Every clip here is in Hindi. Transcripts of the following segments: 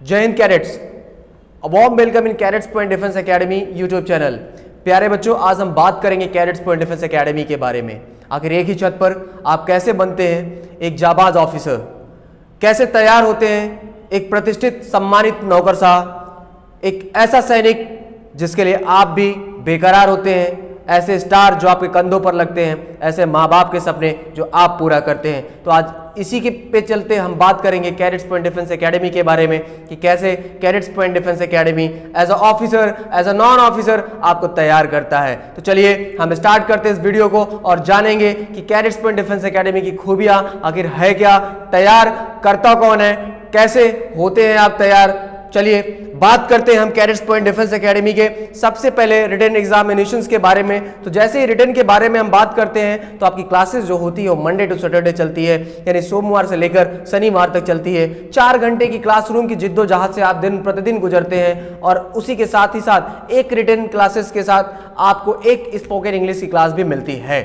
जय Hind cadets, warm welcome in cadets point defence academy YouTube channel. प्यारे बच्चों, आज हम बात करेंगे कैडेट्स पॉइंट डिफेंस एकेडमी के बारे में। आखिर एक ही छत पर आप कैसे बनते हैं एक जाबाज ऑफिसर, कैसे तैयार होते हैं एक प्रतिष्ठित सम्मानित नौकरशाह, एक ऐसा सैनिक जिसके लिए आप भी बेकरार होते हैं, ऐसे स्टार जो आपके कंधों पर लगते हैं, ऐसे माँ बाप के सपने जो आप पूरा करते हैं। तो आज इसी के पे चलते हम बात करेंगे कैडेट्स पॉइंट डिफेंस एकेडमी के बारे में कि कैसे cadets point defence academy as a officer, as a non officer आपको तैयार करता है। तो चलिए हम स्टार्ट करते हैं इस वीडियो को और जानेंगे कि कैडेट्स पॉइंट डिफेंस एकेडमी की खूबियां आखिर है क्या, तैयार करता कौन है, कैसे होते हैं आप तैयार। चलिए बात करते हैं हम कैडेट्स पॉइंट डिफेंस एकेडमी के सबसे पहले रिटन एग्जामिनेशंस के बारे में। तो जैसे ही रिटन के बारे में हम बात करते हैं तो आपकी क्लासेस जो होती है वो मंडे टू सैटरडे चलती है, यानी सोमवार से लेकर शनिवार तक चलती है। 4 घंटे की क्लासरूम की जिद्दोजहद से आप दिन प्रतिदिन गुजरते हैं और उसी के साथ ही साथ एक रिटन क्लासेस के साथ आपको एक स्पोकन इंग्लिश की क्लास भी मिलती है।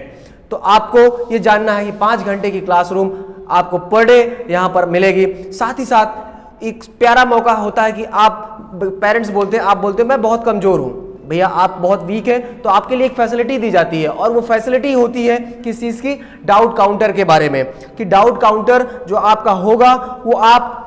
तो आपको ये जानना है कि 5 घंटे की क्लासरूम आपको पर डे यहाँ पर मिलेगी। साथ ही साथ एक प्यारा मौका होता है कि आप पेरेंट्स बोलते हैं, आप बोलते हैं मैं बहुत कमजोर हूं भैया, आप बहुत वीक हैं, तो आपके लिए एक फैसिलिटी दी जाती है और वो फैसिलिटी होती है किस चीज की, डाउट काउंटर के बारे में। कि डाउट काउंटर जो आपका होगा वो आप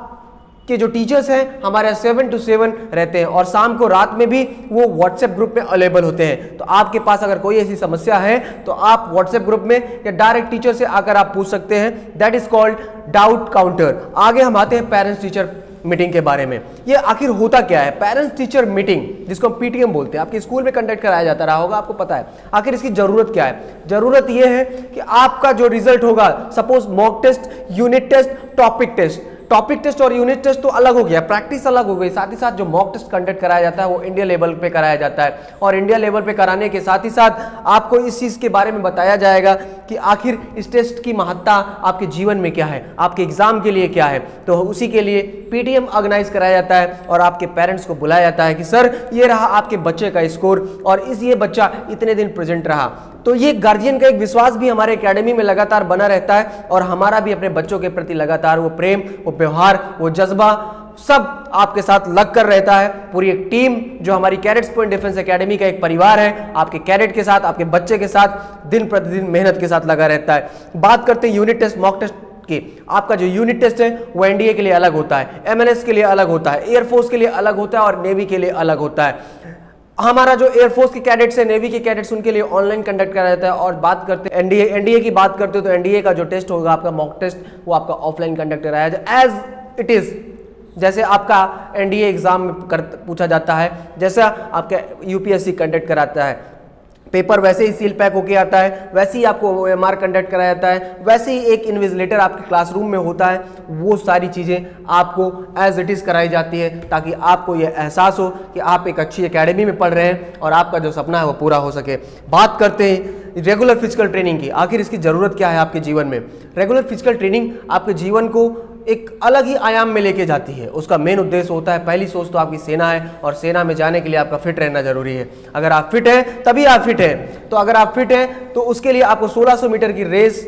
कि जो टीचर्स हैं हमारे 7 to 7 रहते हैं और शाम को रात में भी वो व्हाट्सएप ग्रुप में अवेलेबल होते हैं। तो आपके पास अगर कोई ऐसी समस्या है तो आप व्हाट्सएप ग्रुप में या डायरेक्ट टीचर से आकर आप पूछ सकते हैं। That is called doubt counter. आगे हम आते हैं पेरेंट्स टीचर मीटिंग के बारे में। ये आखिर होता क्या है पेरेंट्स टीचर मीटिंग, जिसको हम पीटीएम बोलते हैं, आपके स्कूल में कंडक्ट कराया जाता रहा होगा, आपको पता है। आखिर इसकी जरूरत क्या है? जरूरत यह है कि आपका जो रिजल्ट होगा, suppose mock test, unit test, topic test और यूनिट टेस्ट तो अलग हो गया, प्रैक्टिस अलग हो गई। साथ ही साथ जो मॉक टेस्ट कंडक्ट कराया जाता है वो इंडिया लेवल पे कराया जाता है और इंडिया लेवल पे कराने के साथ ही साथ आपको इस चीज के बारे में बताया जाएगा कि आखिर इस टेस्ट की महत्ता आपके जीवन में क्या है, आपके एग्जाम के लिए क्या है। तो उसी के लिए पीटीएम ऑर्गेनाइज कराया जाता है और आपके पेरेंट्स को बुलाया जाता है कि सर ये रहा आपके बच्चे का स्कोर और ये बच्चा इतने दिन प्रेजेंट रहा। तो ये गार्जियन का एक विश्वास भी हमारे एकेडमी में लगातार बना रहता है और हमारा भी अपने बच्चों के प्रति लगातार वो प्रेम, वो व्यवहार, वो जज्बा सब आपके साथ लग कर रहता है। पूरी एक टीम जो हमारी कैडेट्स पॉइंट डिफेंस एकेडमी का एक परिवार है, आपके कैडेट के साथ, आपके बच्चे के साथ दिन प्रतिदिन मेहनत के साथ लगा रहता है। बात करते हैं यूनिट टेस्ट, मॉक टेस्ट की। आपका जो यूनिट टेस्ट है वो एनडीए के लिए अलग होता है, एमएनएस के लिए अलग होता है, एयरफोर्स के लिए अलग होता है और नेवी के लिए अलग होता है। हमारा जो एयरफोर्स के कैडेट्स है, नेवी के कैडेट्स, उनके लिए ऑनलाइन कंडक्ट कराया जाता है। और बात करते हैं एनडीए की बात करते हो तो एनडीए का जो टेस्ट होगा आपका मॉक टेस्ट, वो आपका ऑफलाइन कंडक्ट कराया जाए एज इट इज, जैसे आपका एनडीए एग्जाम में पूछा जाता है, जैसा आपका यूपीएससी कंडक्ट कराता है। पेपर वैसे ही सील पैक होके आता है, वैसे ही आपको ओएमआर कंडक्ट कराया जाता है, वैसे ही एक इन्विजिलेटर आपके क्लासरूम में होता है। वो सारी चीज़ें आपको एज इट इज़ कराई जाती है ताकि आपको ये एहसास हो कि आप एक अच्छी एकेडमी में पढ़ रहे हैं और आपका जो सपना है वो पूरा हो सके। बात करते हैं रेगुलर फिजिकल ट्रेनिंग की। आखिर इसकी ज़रूरत क्या है आपके जीवन में? रेगुलर फिजिकल ट्रेनिंग आपके जीवन को एक अलग ही आयाम में लेके जाती है। उसका मेन उद्देश्य होता है, पहली सोच तो आपकी सेना है और सेना में जाने के लिए आपका फिट रहना जरूरी है। अगर आप फिट हैं तभी आप फिट हैं। तो अगर आप फिट हैं तो उसके लिए आपको 1600 मीटर की रेस,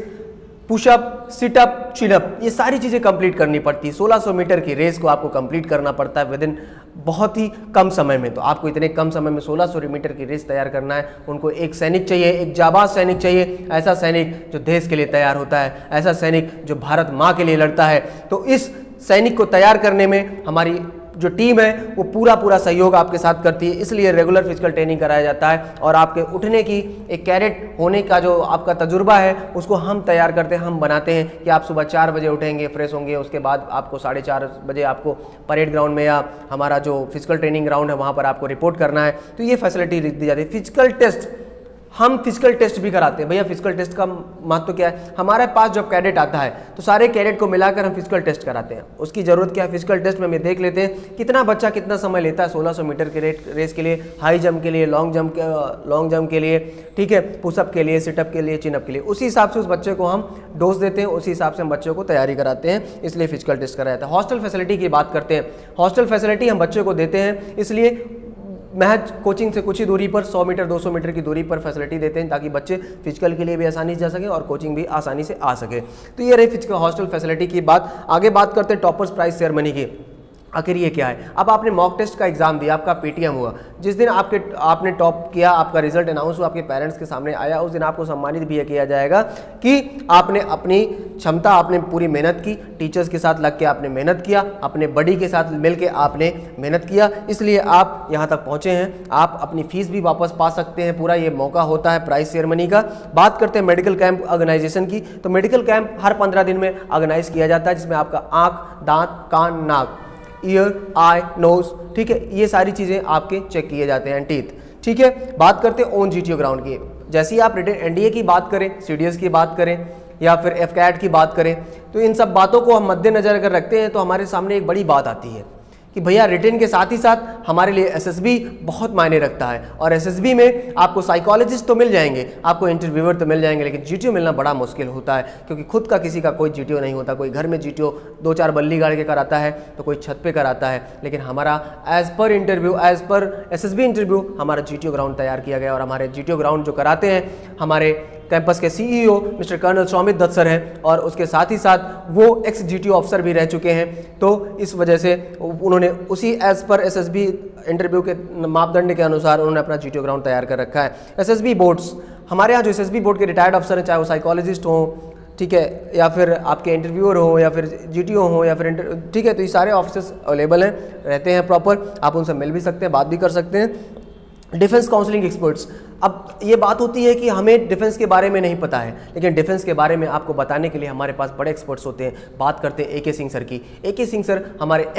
पुशअप, सिटअप, चिनअप, ये सारी चीज़ें कंप्लीट करनी पड़ती है। 1600 मीटर की रेस को आपको कंप्लीट करना पड़ता है विद इन बहुत ही कम समय में। तो आपको इतने कम समय में 1600 मीटर की रेस तैयार करना है। उनको एक सैनिक चाहिए, एक जाबाज सैनिक चाहिए, ऐसा सैनिक जो देश के लिए तैयार होता है, ऐसा सैनिक जो भारत माँ के लिए लड़ता है। तो इस सैनिक को तैयार करने में हमारी जो टीम है वो पूरा सहयोग आपके साथ करती है। इसलिए रेगुलर फिजिकल ट्रेनिंग कराया जाता है और आपके उठने की, एक कैडेट होने का जो आपका तजुर्बा है उसको हम तैयार करते हैं, हम बनाते हैं कि आप सुबह 4 बजे उठेंगे, फ्रेश होंगे, उसके बाद आपको 4:30 बजे आपको परेड ग्राउंड में या हमारा जो फिजिकल ट्रेनिंग ग्राउंड है वहाँ पर आपको रिपोर्ट करना है। तो ये फैसिलिटी दी जाती है। फिजिकल टेस्ट, हम फिजिकल टेस्ट भी कराते हैं। भैया फिजिकल टेस्ट का महत्व क्या है? हमारे पास जब कैडेट आता है तो सारे कैडेट को मिलाकर हम फिजिकल टेस्ट कराते हैं। उसकी जरूरत क्या है? फिजिकल टेस्ट में हम देख लेते हैं कितना बच्चा कितना समय लेता है 1600 मीटर के रेस के लिए, हाई जंप के लिए, लॉन्ग जंप के लिए, ठीक है, पुशअप के लिए, सिटअप के लिए, चिनअप के लिए। उसी हिसाब से उस बच्चे को हम डोज देते हैं, उसी हिसाब से हम बच्चों को तैयारी कराते हैं, इसलिए फिजिकल टेस्ट कराया जाता है। हॉस्टल फैसिलिटी की बात करते हैं। हॉस्टल फैसिलिटी हम बच्चों को देते हैं, इसलिए महज कोचिंग से कुछ ही दूरी पर 100 मीटर 200 मीटर की दूरी पर फैसिलिटी देते हैं ताकि बच्चे फिजिकल के लिए भी आसानी से जा सके और कोचिंग भी आसानी से आ सके। तो ये रही फिजिकल हॉस्टल फैसिलिटी की बात। आगे बात करते हैं टॉपर्स प्राइज सेरेमनी की। आखिर ये क्या है। अब आपने मॉक टेस्ट का एग्जाम दिया, आपका पीटीएम हुआ, जिस दिन आपने टॉप किया, आपका रिजल्ट अनाउंस हुआ, आपके पेरेंट्स के सामने आया, उस दिन आपको सम्मानित भी किया जाएगा कि आपने अपनी क्षमता, आपने पूरी मेहनत की, टीचर्स के साथ लग के आपने मेहनत किया, अपने बड़ी के साथ मिलके आपने मेहनत किया, इसलिए आप यहाँ तक पहुँचे हैं। आप अपनी फीस भी वापस पा सकते हैं, पूरा ये मौका होता है प्राइज सेरेमनी का। बात करते हैं मेडिकल कैंप ऑर्गेनाइजेशन की, तो मेडिकल कैंप हर 15 दिन में ऑर्गेनाइज किया जाता है, जिसमें आपका आँख, दांत, कान, नाक, ईयर, आई, नोज, ठीक है, ये सारी चीज़ें आपके चेक किए जाते हैं, टीथ, ठीक है। बात करते हैं ओन जीटीओ ग्राउंड की। जैसे ही आप रिटन एनडीए की बात करें, सीडीएस की बात करें या फिर एफकैट की बात करें, तो इन सब बातों को हम मद्देनजर अगर रखते हैं तो हमारे सामने एक बड़ी बात आती है कि भैया रिटन के साथ ही साथ हमारे लिए एसएसबी बहुत मायने रखता है, और एसएसबी में आपको साइकोलॉजिस्ट तो मिल जाएंगे, आपको इंटरव्यूअर तो मिल जाएंगे, लेकिन जीटीओ मिलना बड़ा मुश्किल होता है, क्योंकि खुद का किसी का कोई जीटीओ नहीं होता। कोई घर में जीटीओ 2-4 बल्ली गाड़ के कराता है, तो कोई छत पे कराता है, लेकिन हमारा as per interview, as per SSB interview हमारा जीटीओ ग्राउंड तैयार किया गया। और हमारे जीटीओ ग्राउंड जो कराते हैं हमारे कैंपस के CEO mister colonel Saumit Dutt sir हैं, और उसके साथ ही साथ वो एक्स जीटीओ ऑफिसर भी रह चुके हैं, तो इस वजह से उन्होंने उसी एज पर एसएसबी इंटरव्यू के मापदंड के अनुसार उन्होंने अपना जीटीओ ग्राउंड तैयार कर रखा है। एसएसबी बोर्ड्स, हमारे यहाँ जो एसएसबी बोर्ड के रिटायर्ड अफसर हैं, चाहे वो साइकोलॉजिस्ट हों, ठीक है, या फिर आपके इंटरव्यूअर हो, या फिर जीटीओ हो, या फिर ठीक है, तो ये सारे ऑफिसर्स अवेलेबल हैं, रहते हैं प्रॉपर, आप उनसे मिल भी सकते हैं, बात भी कर सकते हैं। डिफेंस काउंसलिंग एक्सपर्ट्स, अब ये बात होती है कि हमें डिफेंस के बारे में नहीं पता है, लेकिन डिफेंस के बारे में आपको बताने के लिए हमारे पास बड़े एक्सपर्ट्स होते हैं। बात करते हैं एके सिंह सर की। एके सिंह सर हमारे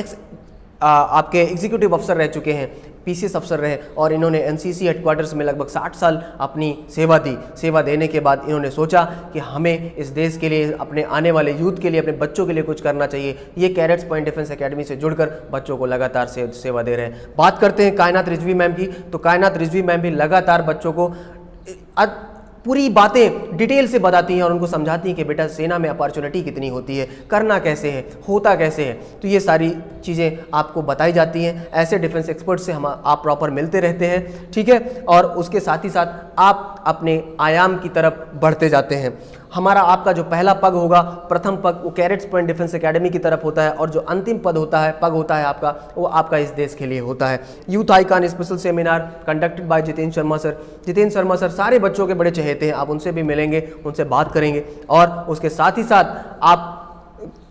आपके एग्जीक्यूटिव अफसर रह चुके हैं, पीसीएस अफसर रहे, और इन्होंने एनसीसी हेडक्वार्टर्स में लगभग 60 साल अपनी सेवा दी। सेवा देने के बाद इन्होंने सोचा कि हमें इस देश के लिए, अपने आने वाले यूथ के लिए, अपने बच्चों के लिए कुछ करना चाहिए। ये कैडेट्स पॉइंट डिफेंस एकेडमी से जुड़कर बच्चों को लगातार सेवा दे रहे हैं। बात करते हैं कायनात रिजवी मैम की, तो कायनात रिजवी मैम भी लगातार बच्चों को पूरी बातें डिटेल से बताती हैं और उनको समझाती हैं कि बेटा सेना में अपॉर्चुनिटी कितनी होती है, करना कैसे है, होता कैसे है, तो ये सारी चीज़ें आपको बताई जाती हैं। ऐसे डिफेंस एक्सपर्ट से आप प्रॉपर मिलते रहते हैं, ठीक है, और उसके साथ ही साथ आप अपने आयाम की तरफ बढ़ते जाते हैं। हमारा आपका जो पहला पग होगा, प्रथम पग, वो कैडेट्स पॉइंट डिफेंस एकेडमी की तरफ होता है, और जो अंतिम पद होता है, पग होता है आपका, वो आपका इस देश के लिए होता है। Youth icon special seminar conducted by Jitendra Sharma sir. Jitendra Sharma sir सारे बच्चों के बड़े चहेते हैं, आप उनसे भी मिलेंगे, उनसे बात करेंगे, और उसके साथ ही साथ आप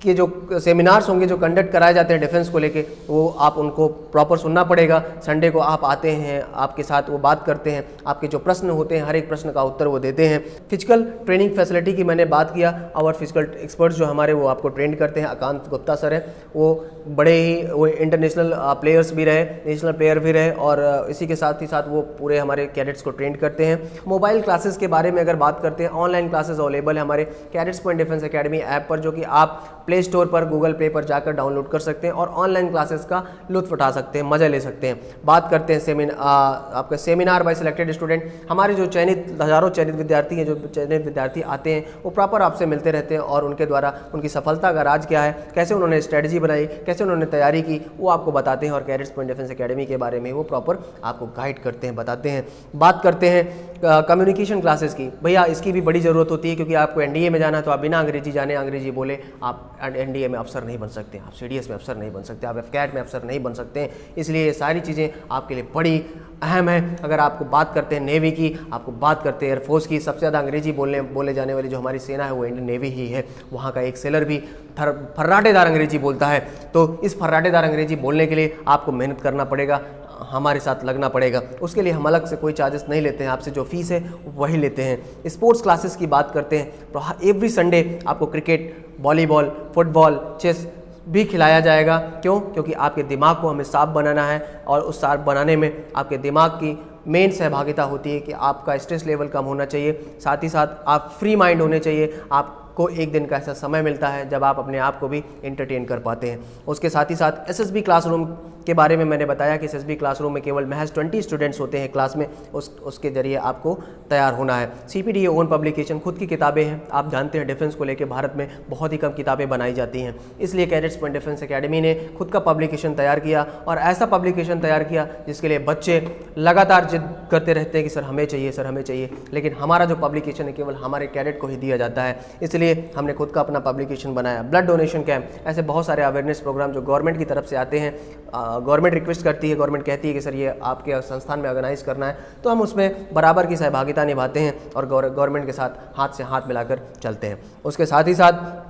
के जो सेमिनार्स होंगे जो कंडक्ट कराए जाते हैं डिफेंस को लेके, वो आप उनको प्रॉपर सुनना पड़ेगा। संडे को आप आते हैं, आपके साथ वो बात करते हैं, आपके जो प्रश्न होते हैं हर एक प्रश्न का उत्तर वो देते हैं। फिजिकल ट्रेनिंग फैसिलिटी की मैंने बात किया, और फिजिकल एक्सपर्ट्स जो हमारे वो आपको ट्रेंड करते हैं, आकांत गुप्ता सर है, वो बड़े ही वो इंटरनेशनल प्लेयर्स भी रहे, नेशनल प्लेयर भी रहे, और इसी के साथ ही साथ वो पूरे हमारे कैडेट्स को ट्रेंड करते हैं। मोबाइल क्लासेस के बारे में अगर बात करते हैं, ऑनलाइन क्लासेस अवेलेबल है हमारे cadets point defence academy app पर, जो कि आप प्ले स्टोर पर, गूगल प्ले पर जाकर डाउनलोड कर सकते हैं और ऑनलाइन क्लासेस का लुत्फ उठा सकते हैं, मजा ले सकते हैं। बात करते हैं आपका सेमिनार बाय सिलेक्टेड स्टूडेंट। हमारे जो चयनित हजारों चयनित विद्यार्थी हैं, जो चयनित विद्यार्थी आते हैं, वो प्रॉपर आपसे मिलते रहते हैं, और उनके द्वारा उनकी सफलता का राज क्या है, कैसे उन्होंने स्ट्रेटजी बनाई, कैसे उन्होंने तैयारी की, वो आपको बताते हैं, और कैडेट्स पॉइंट डिफेंस एकेडमी के बारे में वो प्रॉपर आपको गाइड करते हैं, बताते हैं। बात करते हैं कम्युनिकेशन क्लासेस की। भैया इसकी भी बड़ी ज़रूरत होती है, क्योंकि आपको एनडीए में जाना है, तो आप बिना अंग्रेजी जाने, अंग्रेजी बोले आप एनडीए में अफसर नहीं बन सकते, आप सीडीएस में अफसर नहीं बन सकते, आप एफकैट में अफसर नहीं बन सकते। इसलिए ये सारी चीज़ें आपके लिए बड़ी अहम है। अगर आपको बात करते हैं नेवी की, आपको बात करते हैं एयरफोर्स की, सबसे ज़्यादा अंग्रेजी बोले जाने वाली जो हमारी सेना है वो इंडियन नेवी ही है। वहाँ का एक सेलर भी फर्राटेदार अंग्रेजी बोलता है, तो इस फर्राटेदार अंग्रेजी बोलने के लिए आपको मेहनत करना पड़ेगा, हमारे साथ लगना पड़ेगा। उसके लिए हम अलग से कोई चार्जेस नहीं लेते हैं, आपसे जो फीस है वही लेते हैं। स्पोर्ट्स क्लासेस की बात करते हैं, तो एवरी संडे आपको क्रिकेट, वॉलीबॉल, फुटबॉल, चेस भी खिलाया जाएगा। क्यों? क्योंकि आपके दिमाग को हमें साफ बनाना है, और उस साफ बनाने में आपके दिमाग की मेन सहभागिता होती है कि आपका स्ट्रेस लेवल कम होना चाहिए, साथ ही साथ आप फ्री माइंड होने चाहिए। आपको एक दिन का ऐसा समय मिलता है जब आप अपने आप को भी एंटरटेन कर पाते हैं। उसके साथ ही साथ एसएसबी क्लासरूम के बारे में मैंने बताया कि एसएसबी क्लासरूम में केवल महज 20 स्टूडेंट्स होते हैं क्लास में, उसके जरिए आपको तैयार होना है। सीपीडीए ओन पब्लिकेशन, खुद की किताबें हैं। आप जानते हैं डिफेंस को लेकर भारत में बहुत ही कम किताबें बनाई जाती हैं, इसलिए कैडेट्स पॉइंट डिफेंस एकेडमी ने खुद का पब्लिकेशन तैयार किया, और ऐसा पब्लिकेशन तैयार किया जिसके लिए बच्चे लगातार जिद करते रहते हैं कि सर हमें चाहिए, सर हमें चाहिए, लेकिन हमारा जो पब्लिकेशन है केवल हमारे कैडेट को ही दिया जाता है। इसलिए इसलिए हमने खुद का अपना पब्लिकेशन बनाया। ब्लड डोनेशन कैंप, ऐसे बहुत सारे अवेयरनेस प्रोग्राम जो गवर्नमेंट की तरफ से आते हैं, गवर्नमेंट रिक्वेस्ट करती है, गवर्नमेंट कहती है कि सर ये आपके संस्थान में ऑर्गेनाइज करना है, तो हम उसमें बराबर की सहभागिता निभाते हैं और गवर्नमेंट के साथ हाथ से हाथ मिलाकर चलते हैं। उसके साथ ही साथ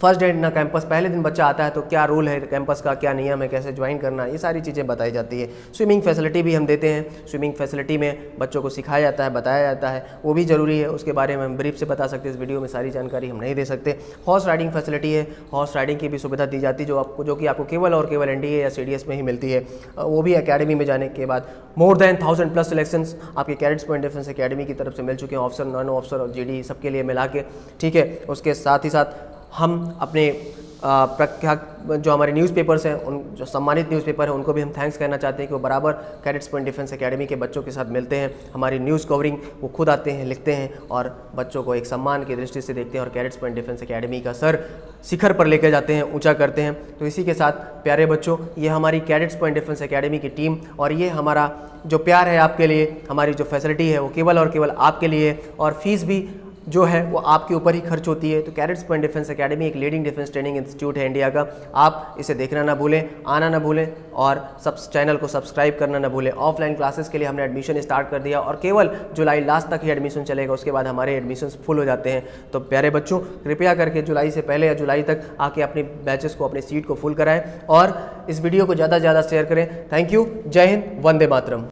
फर्स्ट डे इन कैंपस, पहले दिन बच्चा आता है तो क्या रूल है कैंपस का, क्या नियम है, कैसे ज्वाइन करना है, ये सारी चीज़ें बताई जाती है। स्विमिंग फैसिलिटी भी हम देते हैं, स्विमिंग फैसिलिटी में बच्चों को सिखाया जाता है, बताया जाता है, वो भी ज़रूरी है, उसके बारे में हम ब्रीफ से बता सकते हैं, इस वीडियो में सारी जानकारी हम नहीं दे सकते। हॉर्स राइडिंग फैसिलिटी है, हॉर्स राइडिंग की भी सुविधा दी जाती है जो कि आपको केवल और केवल NDA या CDS में ही मिलती है, वो भी अकेडमी में जाने के बाद। मोर देन 1000+ सिलेक्शंस आपके कैडेट्स पॉइंट डिफेंस अकेडमी की तरफ से मिल चुके हैं, ऑफिसर, नॉन ऑफिसर और GD सबके लिए मिला के, ठीक है। उसके साथ ही साथ हम अपने प्रख्यात जो हमारे न्यूज़पेपर्स हैं, उन जो सम्मानित न्यूज़पेपर हैं, उनको भी हम थैंक्स कहना चाहते हैं कि वो बराबर कैडेट्स पॉइंट डिफेंस अकेडमी के बच्चों के साथ मिलते हैं, हमारी न्यूज़ कवरिंग वो खुद आते हैं, लिखते हैं और बच्चों को एक सम्मान की दृष्टि से देखते हैं और कैडेट्स पॉइंट डिफेंस अकेडमी का सर शिखर पर लेकर जाते हैं, ऊंचा करते हैं। तो इसी के साथ प्यारे बच्चों, ये हमारी कैडेट्स पॉइंट डिफेंस अकेडमी की टीम और ये हमारा जो प्यार है आपके लिए, हमारी जो फैसिलिटी है वो केवल और केवल आपके लिए, और फीस भी जो है वो आपके ऊपर ही खर्च होती है। तो कैडेट्स पॉइंट डिफेंस अकेडमी एक लीडिंग डिफेंस ट्रेनिंग इंस्टीट्यूट है इंडिया का, आप इसे देखना ना भूलें, आना ना भूलें और चैनल को सब्सक्राइब करना ना भूलें। ऑफलाइन क्लासेस के लिए हमने एडमिशन स्टार्ट कर दिया और केवल जुलाई लास्ट तक ही एडमिशन चलेगा, उसके बाद हमारे एडमिशन फुल हो जाते हैं। तो प्यारे बच्चों, कृपया करके जुलाई से पहले या जुलाई तक आके अपने बैचेस को, अपनी सीट को फुल कराएं और इस वीडियो को ज़्यादा से ज़्यादा शेयर करें। थैंक यू, जय हिंद, वंदे मातरम।